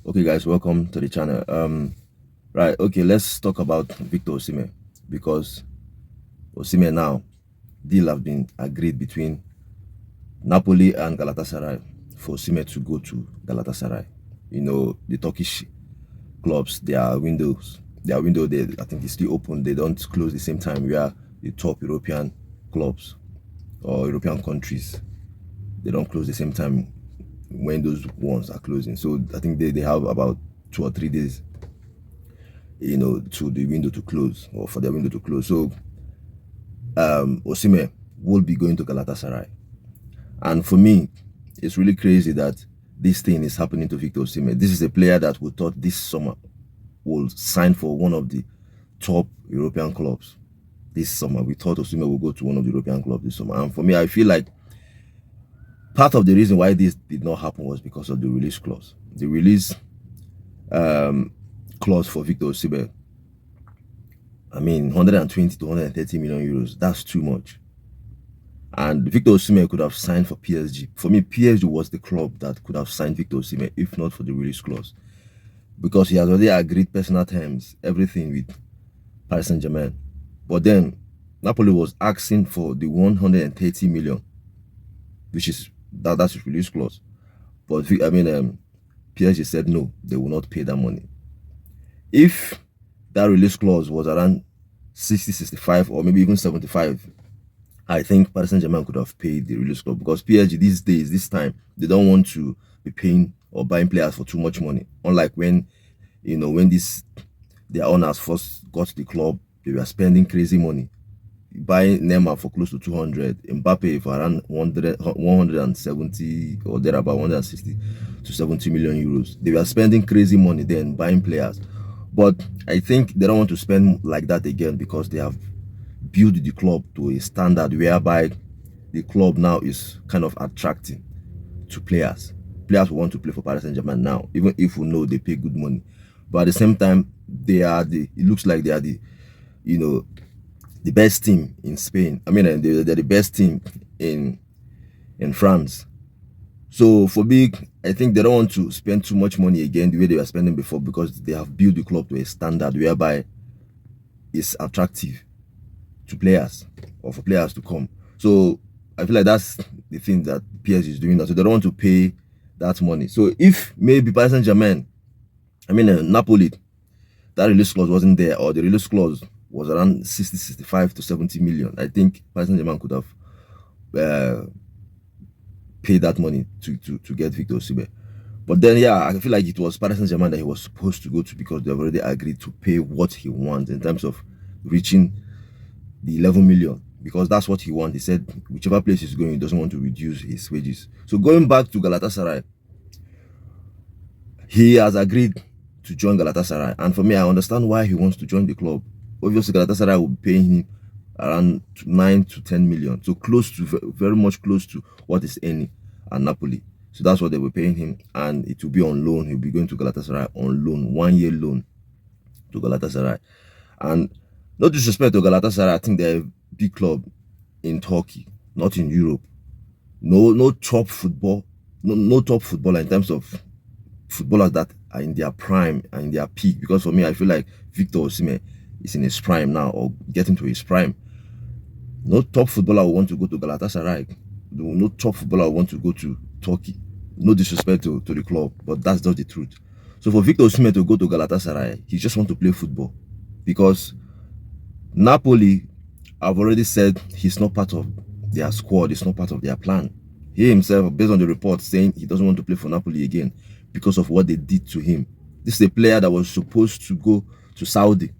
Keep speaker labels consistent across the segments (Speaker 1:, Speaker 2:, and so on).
Speaker 1: Okay, guys, welcome to the channel. Right, okay, let's talk about Victor Osimhen, because Osimhen now, deal have been agreed between Napoli and Galatasaray for Osimhen to go to Galatasaray. You know, the Turkish clubs, their window, they, I think it's still open. They don't close the same time. We are the top European clubs or European countries. They don't close the same time when those ones are closing. So I think they have about 2 or 3 days, to the window to close, or for the window to close. So Osimhen will be going to Galatasaray. And for me, it's really crazy that this thing is happening to Victor Osimhen. This is a player that we thought this summer will sign for one of the top European clubs. This summer, we thought Osimhen will go to one of the European clubs this summer. And for me, I feel like part of the reason why this did not happen was because of the release clause. The release clause for Victor Osimhen, I mean, 120 to 130 million euros. That's too much. And Victor Osimhen could have signed for PSG. For me, PSG was the club that could have signed Victor Osimhen if not for the release clause, because he has already agreed personal terms, everything with Paris Saint-Germain. But then Napoli was asking for the 130 million, which is that's his release clause. But PSG said no, they will not pay that money. If that release clause was around 60, 65, or maybe even 75, I think Paris Saint-Germain could have paid the release clause, because PSG these days, this time, they don't want to be paying or buying players for too much money. Unlike when, when their owners first got the club, they were spending crazy money, buying Neymar for close to 200, Mbappe for around 170 or thereabout, 160 to 70 million euros. They were spending crazy money then, buying players. But I think they don't want to spend like that again, because they have built the club to a standard whereby the club now is kind of attracting to players. Players who want to play for Paris Saint-Germain now, even if we know they pay good money. But at the same time, it looks like they are the best team in Spain. I mean, they're the best team in France. So for me, I think they don't want to spend too much money again the way they were spending before, because they have built the club to a standard whereby it's attractive to players, or for players to come. So I feel like that's the thing that PSG is doing now. So they don't want to pay that money. So if maybe Paris Saint-Germain, Napoli, that release clause wasn't there, or the release clause was around 60, 65 to 70 million, I think Paris Saint-Germain could have paid that money to get Victor Osimhen. But then, yeah, I feel like it was Paris Saint-Germain that he was supposed to go to, because they've already agreed to pay what he wants in terms of reaching the 11 million, because that's what he wants. He said whichever place he's going, he doesn't want to reduce his wages. So going back to Galatasaray, he has agreed to join Galatasaray, and for me, I understand why he wants to join the club. Obviously, Galatasaray will be paying him around 9 to 10 million, so close to, very much close to what is earning at Napoli. So that's what they were paying him, and it will be on loan. He'll be going to Galatasaray on loan, 1 year loan to Galatasaray. And no disrespect to Galatasaray, I think they're a big club in Turkey, not in Europe. No top football, no top footballer in terms of footballers that are in their prime and in their peak. Because for me, I feel like Victor Osimhen is in his prime now, or getting to his prime. No top footballer will want to go to Galatasaray. No top footballer will want to go to Turkey. No disrespect to the club, but that's just the truth. So for Victor Osimhen to go to Galatasaray, he just wants to play football, because Napoli have already said he's not part of their squad, it's not part of their plan. He himself, based on the report, saying he doesn't want to play for Napoli again because of what they did to him. This is a player that was supposed to go to Saudi,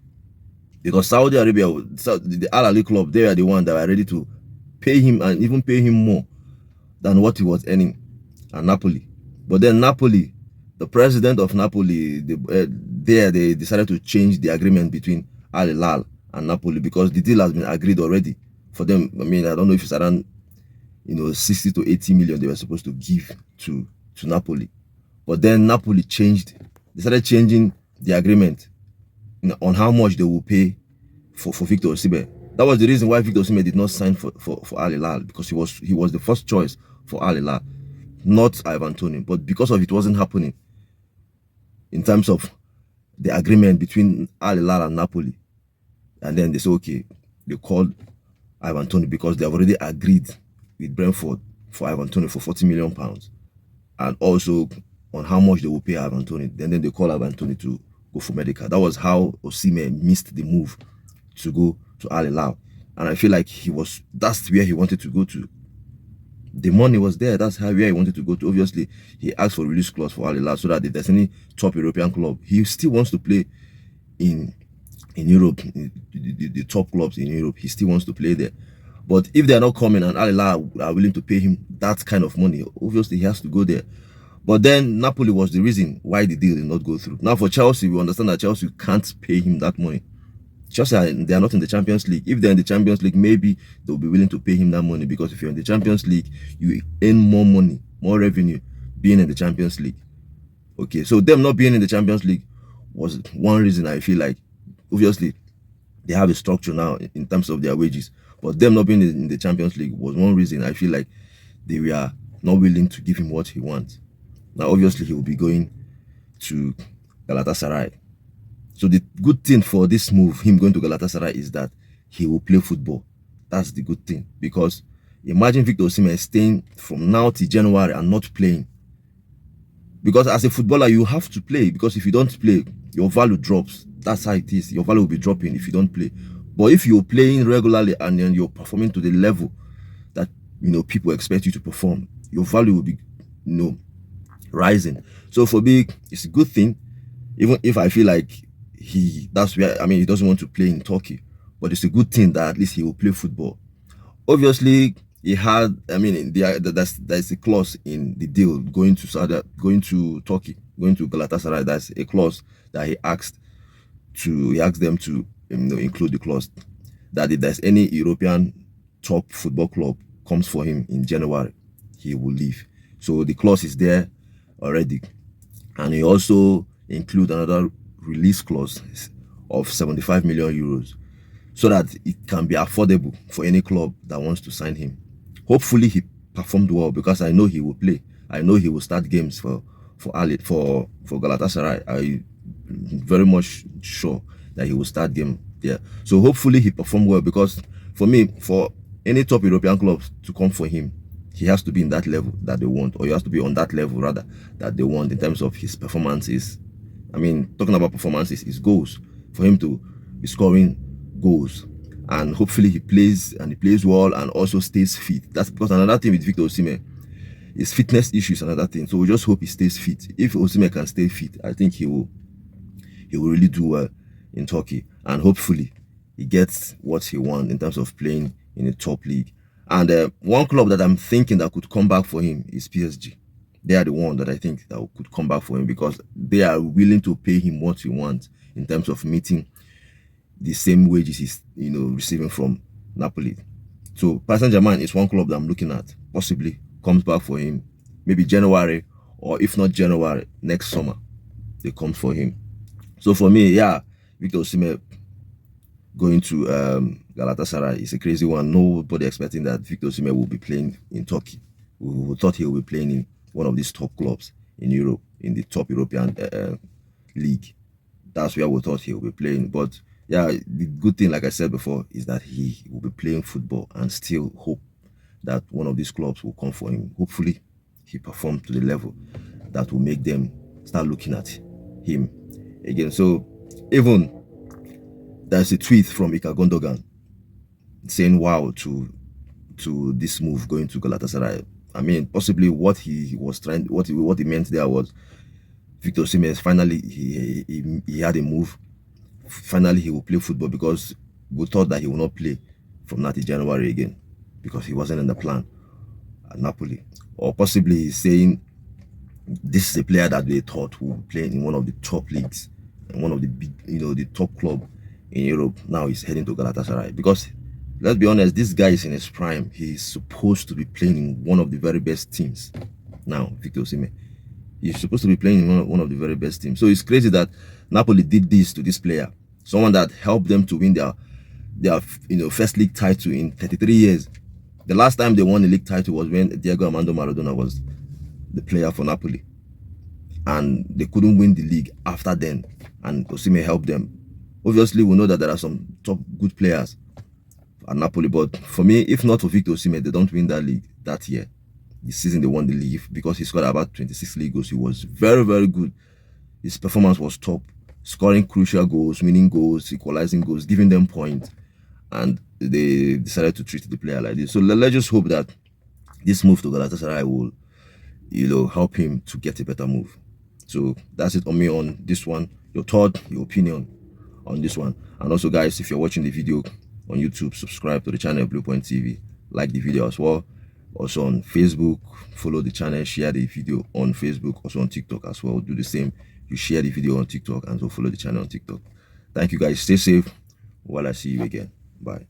Speaker 1: because Saudi Arabia, the Al Ahly club, they are the one that are ready to pay him, and even pay him more than what he was earning at Napoli. But then Napoli, the president of Napoli, they decided to change the agreement between Al Hilal and Napoli, because the deal has been agreed already for them. I don't know if it's around 60 to 80 million they were supposed to give to Napoli. But then Napoli decided changing the agreement on how much they will pay for Victor Osimhen. That was the reason why Victor Osimhen did not sign for Al Hilal, because he was the first choice for Al Hilal, not Ivan Toney. But because of it wasn't happening, in terms of the agreement between Al Hilal and Napoli. And then they say, okay, they called Ivan Toney because they have already agreed with Brentford for Ivan Toney for £40 million. And also on how much they will pay Ivan Toney. Then they call Ivan Toney to go for medical. That was how Osimhen missed the move to go to Al Hilal. And I feel like that's where he wanted to go to. The money was there. That's where he wanted to go to. Obviously, he asked for release clause for Al Hilal so that if there's any top European club, he still wants to play in Europe, the top clubs in Europe. He still wants to play there. But if they're not coming and Al Hilal are willing to pay him that kind of money, obviously he has to go there. But then Napoli was the reason why the deal did not go through. Now for Chelsea, we understand that Chelsea can't pay him that money. Chelsea, they are not in the Champions League. If they're in the Champions League, maybe they'll be willing to pay him that money, because if you're in the Champions League, you earn more money, more revenue being in the Champions League. Okay, so them not being in the Champions League was one reason. I feel like, obviously, they have a structure now in terms of their wages, but them not being in the Champions League was one reason I feel like they were not willing to give him what he wants. Now, obviously, he will be going to Galatasaray. So the good thing for this move, him going to Galatasaray, is that he will play football. That's the good thing. Because imagine Victor Osimhen staying from now till January and not playing. Because as a footballer, you have to play. Because if you don't play, your value drops. That's how it is. Your value will be dropping if you don't play. But if you're playing regularly and then you're performing to the level that, people expect you to perform, your value will be, rising. So for me, it's a good thing. Even if I feel like he doesn't want to play in Turkey, but it's a good thing that at least he will play football. Obviously, he had, there's a clause in the deal going to Turkey, going to Galatasaray. That's a clause that he asked them to include the clause that if there's any European top football club comes for him in January, he will leave. So the clause is there already, and he also include another release clause of 75 million euros so that it can be affordable for any club that wants to sign him. Hopefully he performed well, because I know he will play. I know he will start games for Galatasaray. I'm very much sure that he will start game there. So hopefully he performed well, because for me, for any top European clubs to come for him, he has to be in that level that they want, or he has to be on that level rather that they want in terms of his performances. Talking about performances, is goals. For him to be scoring goals, and hopefully he plays well and also stays fit. That's because another thing with Victor Osimhen is fitness issues. Another thing, so we just hope he stays fit. If Osimhen can stay fit, I think he will really do well in Turkey, and hopefully he gets what he wants in terms of playing in a top league. And one club that I'm thinking that could come back for him is PSG. They are the one that I think that could come back for him, because they are willing to pay him what he wants in terms of meeting the same wages he's receiving from Napoli. So Paris Saint-Germain is one club that I'm looking at, possibly comes back for him, maybe January, or if not January, next summer they come for him. So for me, yeah, Victor Osimhen going to Galatasaray is a crazy one. Nobody expecting that Victor Osimhen will be playing in Turkey. We thought he will be playing in one of these top clubs in Europe, in the top European league. That's where we thought he will be playing. But yeah, the good thing, like I said before, is that he will be playing football, and still hope that one of these clubs will come for him. Hopefully, he performs to the level that will make them start looking at him again. So even there's a tweet from Ika Gundogan saying wow to this move going to Galatasaray. Possibly what he meant there was Victor Osimhen finally he had a move. Finally he will play football, because we thought that he will not play from now to January again, because he wasn't in the plan at Napoli. Or possibly he's saying this is a player that they thought would play in one of the top leagues and one of the big, the top club in Europe. Now he's heading to Galatasaray, because let's be honest, this guy is in his prime. He's supposed to be playing in one of the very best teams. Now, Victor Osimhen, he's supposed to be playing in one of the very best teams. So it's crazy that Napoli did this to this player, someone that helped them to win their first league title in 33 years. The last time they won the league title was when Diego Armando Maradona was the player for Napoli. and they couldn't win the league after then, and Osimhen helped them. Obviously, we know that there are some top good players at Napoli, but for me, if not for Victor Osimhen, they don't win that league that year. The season they won the league, because he scored about 26 league goals. He was very, very good. His performance was top, scoring crucial goals, winning goals, equalizing goals, giving them points, and they decided to treat the player like this. So let's just hope that this move to Galatasaray will, help him to get a better move. So that's it on me on this one. Your thought, your opinion on this one. And also, guys, if you're watching the video on YouTube, subscribe to the channel Blue Point TV, like the video as well. Also on Facebook, follow the channel, share the video on Facebook, also on TikTok as well. Do the same. You share the video on TikTok and so follow the channel on TikTok. Thank you, guys. Stay safe while I see you again. Bye.